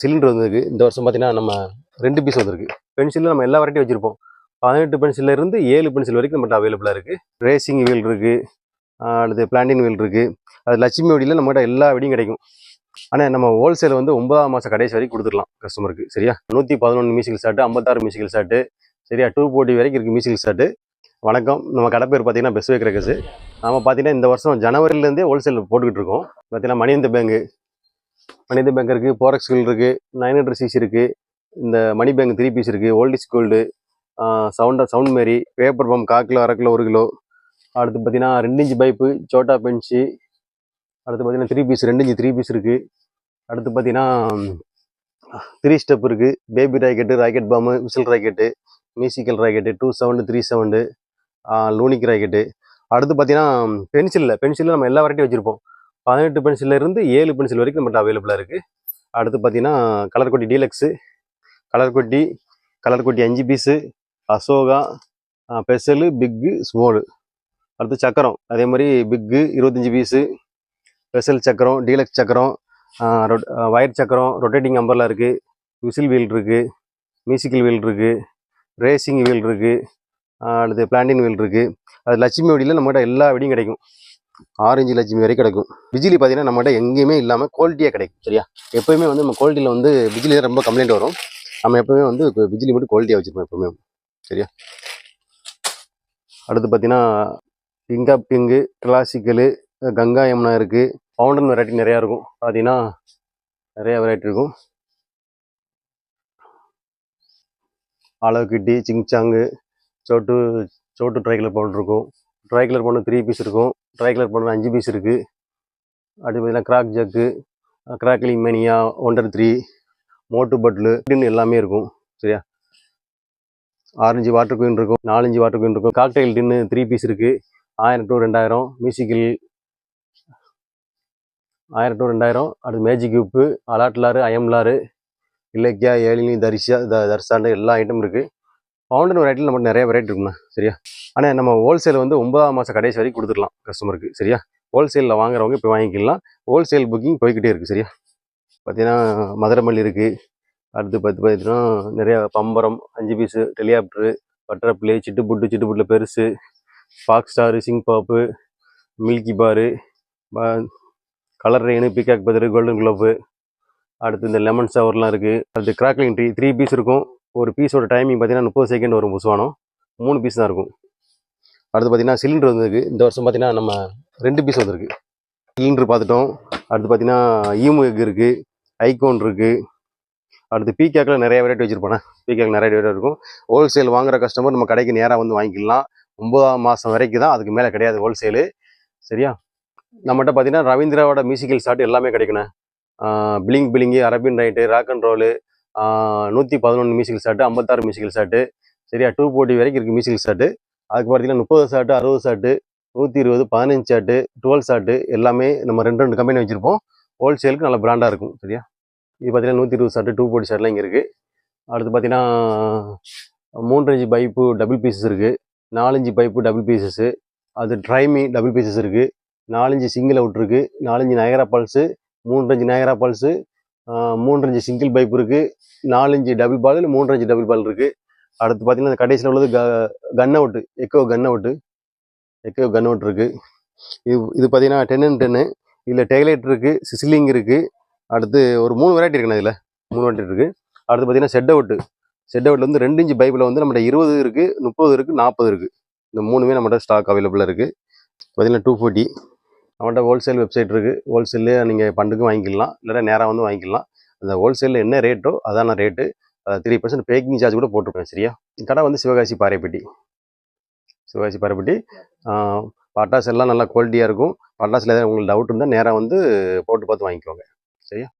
Cylinder வந்திருக்கு. இந்த வருஷம் பார்த்தீங்கன்னா நம்ம 2 பீஸ் வந்திருக்கு. பென்சிலில் நம்ம எல்லா வெரைட்டியும் வச்சுருப்போம். 18 பென்சிலில் இருந்து 7 பென்சில் வரைக்கும் நம்மகிட்ட அவைலபிளாக இருக்குது. ரேசிங் வீல் இருக்குது, அடுத்து பிளாண்டின் வீல் இருக்குது. அது லட்சுமி வெடியில் நம்மகிட்ட எல்லா வெடியும் கிடைக்கும். ஆனால் நம்ம ஹோல்சேல் வந்து 9ஆம் மாதம் கடைசி வரைக்கும் கொடுத்துடலாம் கஸ்டமருக்கு. சரியா? 111 மியூசிக்கல் ஷாட்டு, 56 மியூசிக்கல் ஷாட்டு, சரியா? 240 வரைக்கும் இருக்குது மியூசிக்கல் ஷாட்டு. வணக்கம். நம்ம கடை பேர் பார்த்தீங்கன்னா பெஸ்ட் வே கிரக்கர்ஸ். நம்ம பார்த்தீங்கன்னா இந்த வருஷம் ஜனவரிலேருந்தே ஹோல்சேல் போட்டுக்கிட்டு இருக்கோம். பார்த்தீங்கன்னா மணிந்த பேங்க் இருக்குது, போரக்ஸ் வீல் இருக்குது, 900 சிசி இருக்குது, இந்த மணி பேங்க் 3 பீஸ் இருக்குது, ஓல்டிஸ் கோல்டு, சவுண்ட் மேரி, பேப்பர் பம்ப் 1/4 கிலோ 1/2 கிலோ 1 கிலோ. அடுத்து பார்த்தீங்கன்னா 2 இன்ச் பைப்பு, சோட்டா பென்ச்சு. அடுத்து பார்த்தீங்கன்னா 3 பீஸ் 2 இன்ச் 3 பீஸ் இருக்குது. அடுத்து பார்த்தீங்கன்னா 3 ஸ்டெப் இருக்குது, baby rocket, rocket bomb, whistle rocket, musical rocket, 2 sound 3 sound, லூனிக் ராக்கெட்டு. அடுத்து பார்த்தீங்கன்னா பென்சிலில் நம்ம எல்லா வெரைட்டியும் வச்சுருப்போம். 18 பென்சிலில் இருந்து 7 பென்சில் வரைக்கும் நம்மகிட்ட அவைலபிளாக இருக்குது. அடுத்து பார்த்தீங்கன்னா கலர் கொட்டி டீலக்ஸு, கலர் கொட்டி 5 பீஸு, அசோகா, பெசலு, பிக்கு, ஸ்மோலு. அடுத்து சக்கரம் அதே மாதிரி பிக்கு 25 பீஸு, பெசல் சக்கரம், டீலக்ஸ் சக்கரம், வயர் சக்கரம், ரொட்டேட்டிங் அம்பர்லாம் இருக்குது, விசில் வீல் இருக்குது, மியூசிக்கல் வீல் இருக்குது, ரேசிங் வீல் இருக்குது, அடுத்து பிளாண்டின் வீல் இருக்குது. அது லட்சுமி வெடியில் நம்மகிட்ட எல்லா வெடியும் கிடைக்கும். ஆரஞ்சு லட்சுமி வரைக்கும் கிடைக்கும். பிஜிலி பார்த்தீங்கன்னா நம்மகிட்ட எங்கேயுமே இல்லாமல் குவாலிட்டியாக கிடைக்கும். சரியா? எப்போயுமே வந்து நம்ம குவாலிட்டியில் வந்து பிஜிலி தான் ரொம்ப கம்ப்ளைண்ட் வரும். நம்ம எப்போவுமே வந்து இப்போ பிஜிலி மட்டும் குவாலிட்டியாக வச்சுருப்போம் எப்போவுமே. சரியா? அடுத்து பார்த்தீங்கன்னா பிங்கா பிங்கு, கிளாசிக்கலு, கங்கா யமுனா இருக்குது. பவுண்டன் வெரைட்டி நிறையா இருக்கும். பார்த்தீங்கன்னா நிறையா வெரைட்டி இருக்கும். அளவு கிட்டி, சிங்சாங்கு, சோட்டு ட்ரைகலர் பவுடர் இருக்கும். ட்ரைகலர் பவுடர் 3 பீஸ் இருக்கும். ட்ரைகலர் பவுடர் 5 பீஸ் இருக்குது. அடுத்து பார்த்தீங்கன்னா crack jack, crackling mania, wonder 3, Motu Patlu எல்லாமே இருக்கும். சரியா? ஆரஞ்சு வாட்டர் குயின் இருக்கும், 4 இன்ச் வாட்டர் குயின் இருக்கும். காக்டெயில் டின்னு 3 பீஸ் இருக்குது. 1000 to 2000 மியூசிக்கல், 1000 to 2000. அடுத்து மேஜிக் உப்பு, அலாட்லாரு, அயம்லாரு, இலக்கியா, ஏழினி, தர்சாண்டு எல்லா ஐட்டமும் இருக்குது. பவுண்டன் வெரைட்டியில் நம்மளுக்கு நிறைய வெரைட்டி இருக்குண்ணா. சரியா? ஆனால் நம்ம ஹோல்சேல் வந்து 9ஆம் மாதம் கடைசி வரைக்கும் கொடுத்துடலாம் கஸ்டமருக்கு. சரியா? ஹோல்சேலில் வாங்குறவங்க இப்போ வாங்கிக்கலாம். ஹோல்சேல் புக்கிங் போய்கிட்டே இருக்குது. சரியா? பார்த்தீங்கன்னா மதுரமல்லி இருக்குது. அடுத்து பார்த்தீங்கன்னா நிறையா பம்பரம் 5 பீஸு, டெலியாப்டரு, பட்டர்ப்ளே, சிட்டுப்புட்டில் பெருசு, ஃபாக்ஸ் ஸ்டாரு, சிங் பாப்பு, மில்கி பாரு, கலர் ரெயின், பீகாக் பதரு, கோல்டன் குளோப்பு. அடுத்து இந்த லெமன் ஷவர்லாம் இருக்குது. அடுத்து கிராக்லிங் டீ 3 பீஸ் இருக்கும். ஒரு பீஸோட டைமிங் பார்த்தீங்கன்னா 30 செகண்ட் வரும். புஸ்வானம் 3 பீஸ் தான் இருக்கும். அடுத்து பார்த்தீங்கன்னா சிலிண்டர் வந்திருக்கு. இந்த வருஷம் பார்த்தீங்கன்னா நம்ம 2 பீஸ் வந்திருக்கு. சிலிண்டர் பார்த்துட்டோம். அடுத்து பார்த்தீங்கன்னா ஈமு எக் இருக்குது, ஐகோன் இருக்குது. அடுத்து பீகாக்கில் நிறைய வெரைட்டி வச்சுருப்பானே. பீகாக் நிறைய வெரைட்டி இருக்கும். ஹோல்சேல் வாங்குற கஸ்டமர் நம்ம கடைக்கு நேராக வந்து வாங்கிக்கலாம். 9ஆம் மாதம் வரைக்கும் தான், அதுக்கு மேலே கிடையாது ஹோல்சேலு. சரியா? நம்மகிட்ட பார்த்தீங்கன்னா ரவீந்திராவோட மியூசிக்கல் ஷாட் எல்லாமே கிடைக்குண்ணே. பிளிங்கு, அரபின் right, rock and roll, 111 musical shot, 56 musical shot. சரியா? 240 வரைக்கும் இருக்குது மியூசிக்கல் ஷாட்டு. அதுக்கு பார்த்தீங்கன்னா 30 ஷாட்டு, 60 ஷாட்டு, 120, 15 ஷாட்டு, 12 ஷாட்டு எல்லாமே நம்ம 2 கம்பெனி வச்சுருப்போம். ஹோல்சேலுக்கு நல்ல பிராண்டாக இருக்கும். சரியா? இது பார்த்தீங்கன்னா 120 ஷாட்டு, 240 ஷாட்லாம் இங்கே இருக்குது. அடுத்து பார்த்தீங்கன்னா 3 இன்ச் பைப்பு டபுள் பீசஸ் இருக்குது, 4 இன்ச் பைப்பு டபுள் பீசஸ்ஸு. அது ட்ரைமி டபுள் பீசஸ் இருக்குது, 4 இன்ச் சிங்கிள் அவுட் இருக்குது, 4 இன்ச் நயகரா பல்ஸு, 3 இன்ச் நயகரா பல்ஸு, 3 இன்ச் சிங்கிள் பைப் இருக்குது, 4 inch double ball, 3 inch double ball இருக்குது. அடுத்து பார்த்தீங்கன்னா கடைசியில் உள்ளது gun out, echo gun out இருக்குது. இது பார்த்தீங்கன்னா 10x10. இதில் டெய்லைட் இருக்குது, சிஸ்லிங் இருக்குது. அடுத்து ஒரு 3 வெரைட்டி இருக்குண்ணா. இதில் 3 வெரைட்டி இருக்குது. அடுத்து பார்த்தீங்கன்னா செட் அவுட்டில் வந்து 2 இன்ச் பைப்பில் வந்து நம்மகிட்ட 20 இருக்குது, 30 இருக்குது, 40 இருக்குது. இந்த 3மே நம்மகிட்ட ஸ்டாக் அவைலபிளாக இருக்குது. பார்த்தீங்கன்னா 240. நம்மகிட்ட ஹோல்சேல் வெப்சைட் இருக்குது. ஹோல்சேல்லே நீங்கள் பண்டுக்கும் வாங்கிக்கலாம், இல்லைனா நேராக வந்து வாங்கிக்கலாம். அந்த ஹோல்சேலில் என்ன ரேட்டோ அதான ரேட்டு. 3% பேக்கிங் சார்ஜ் கூட போட்டிருப்பேன். சரியா? கடை வந்து சிவகாசி பாறைப்பட்டி. பட்டாசு எல்லாம் நல்லா குவாலிட்டியாக இருக்கும். பட்டாசில் ஏதாவது உங்களுக்கு டவுட் இருந்தால் நேராக வந்து போட்டு பார்த்து வாங்கிக்கோங்க. சரியா?